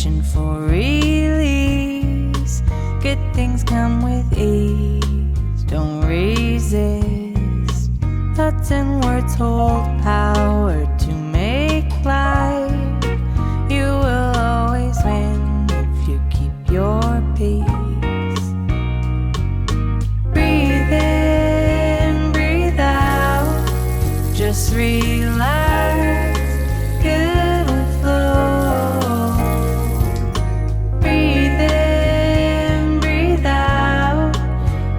permission for release. Good things come with ease, don't resist. Thoughts and words hold power to make life. You will always win if you keep your peace. Breathe in, breathe out, just relax, good will flow. Breathe in, breathe out,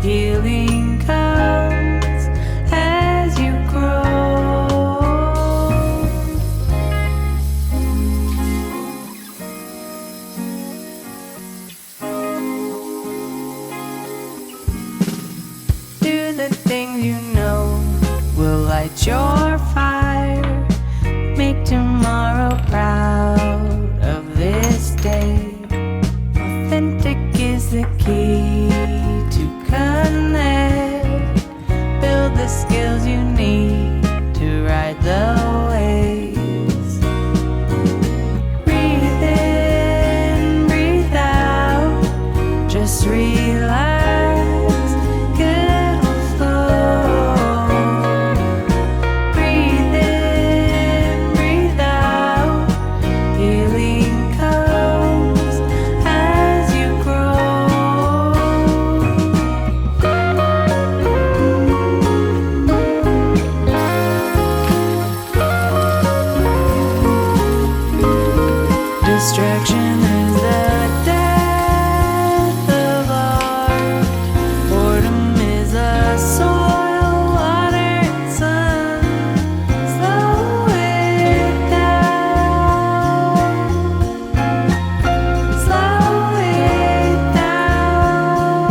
healing comes as you grow. Do the things you know will light your fire. Make tomorrow proud of this day. Authentic is the key to connect. Build the skills you need to ride the waves. Breathe in, breathe out, just relax, good will flow. Breathe in, breathe out, healing comes as you grow. Distraction is the death of art. Boredom is a soil, water, and sun. Slow it down. Slow it down.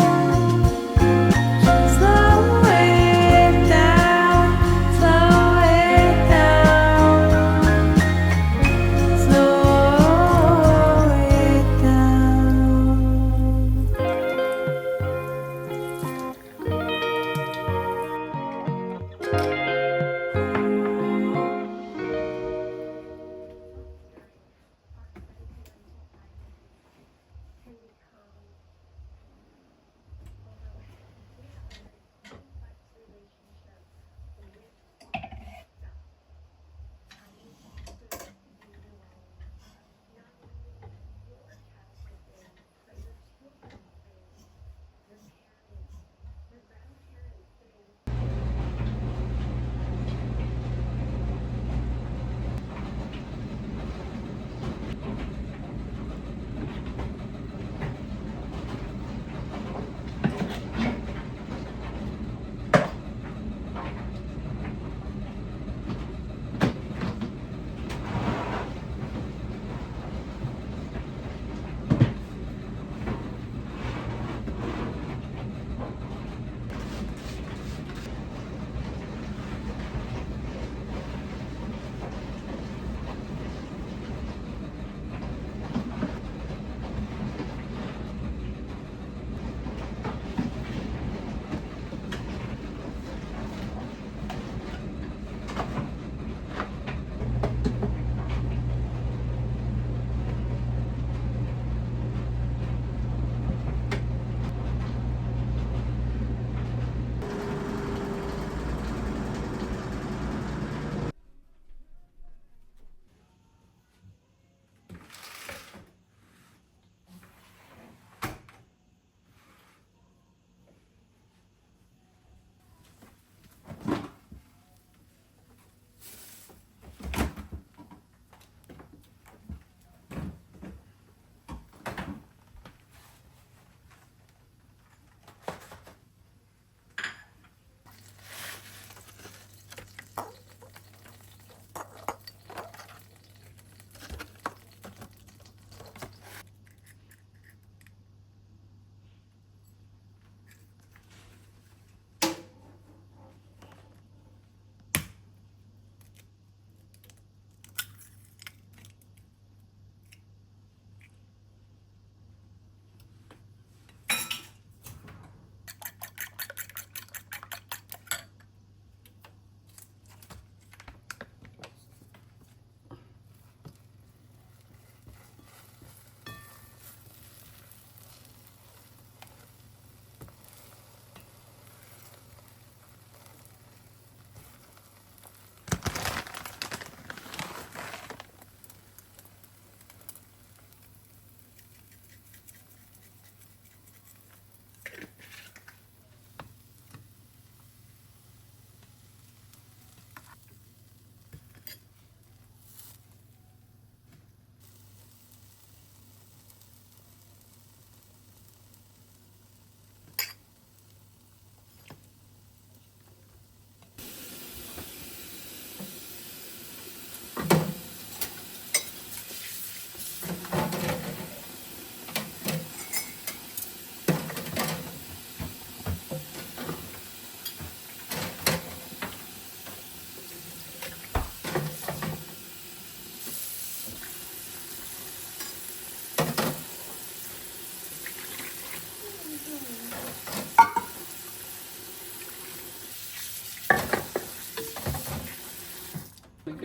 Slow it down. Slow it down. Slow it down.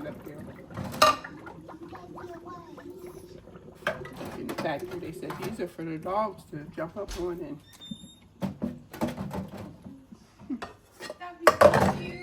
it up there. In the factory, they said these are for the dogs to jump up on and. That'd be so cute.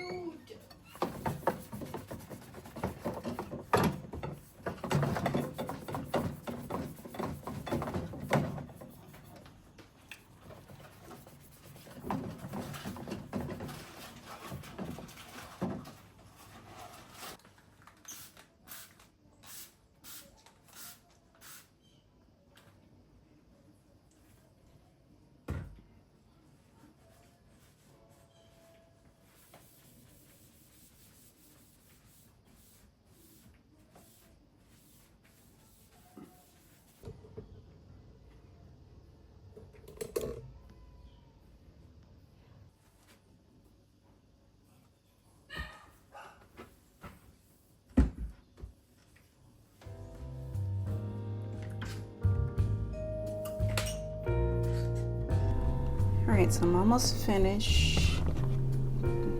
All right, so I'm almost finished.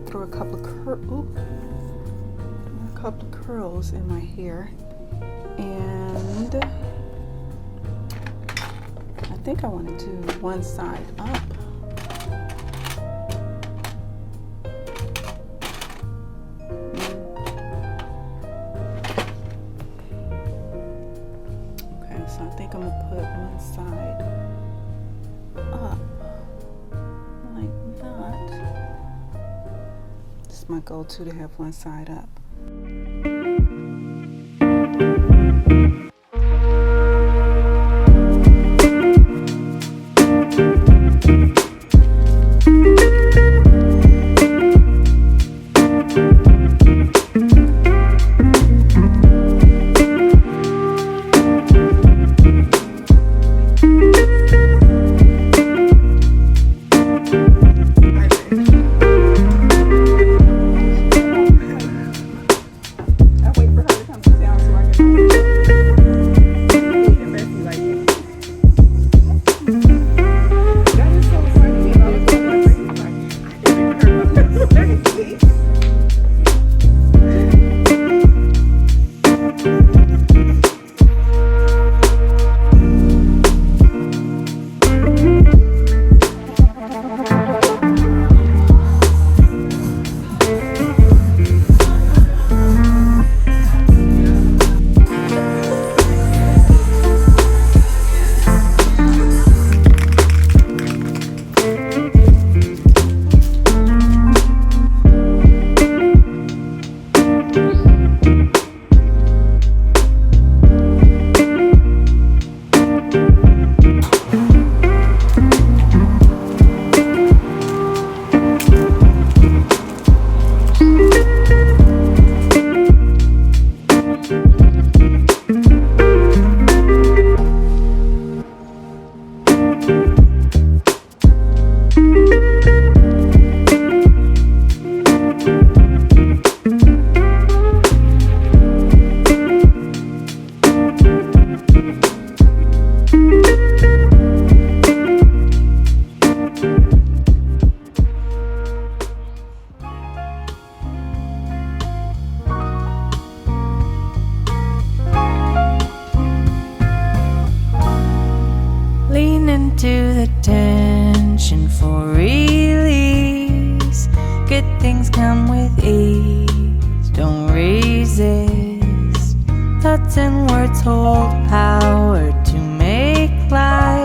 Throw a couple of curls in my hair, and I think I want to do one side up. Okay, so I think I'm gonna put one side up. It's my go-to to have one side up. into the tension for release. Good things come with ease, don't resist. Thoughts and words hold power to make life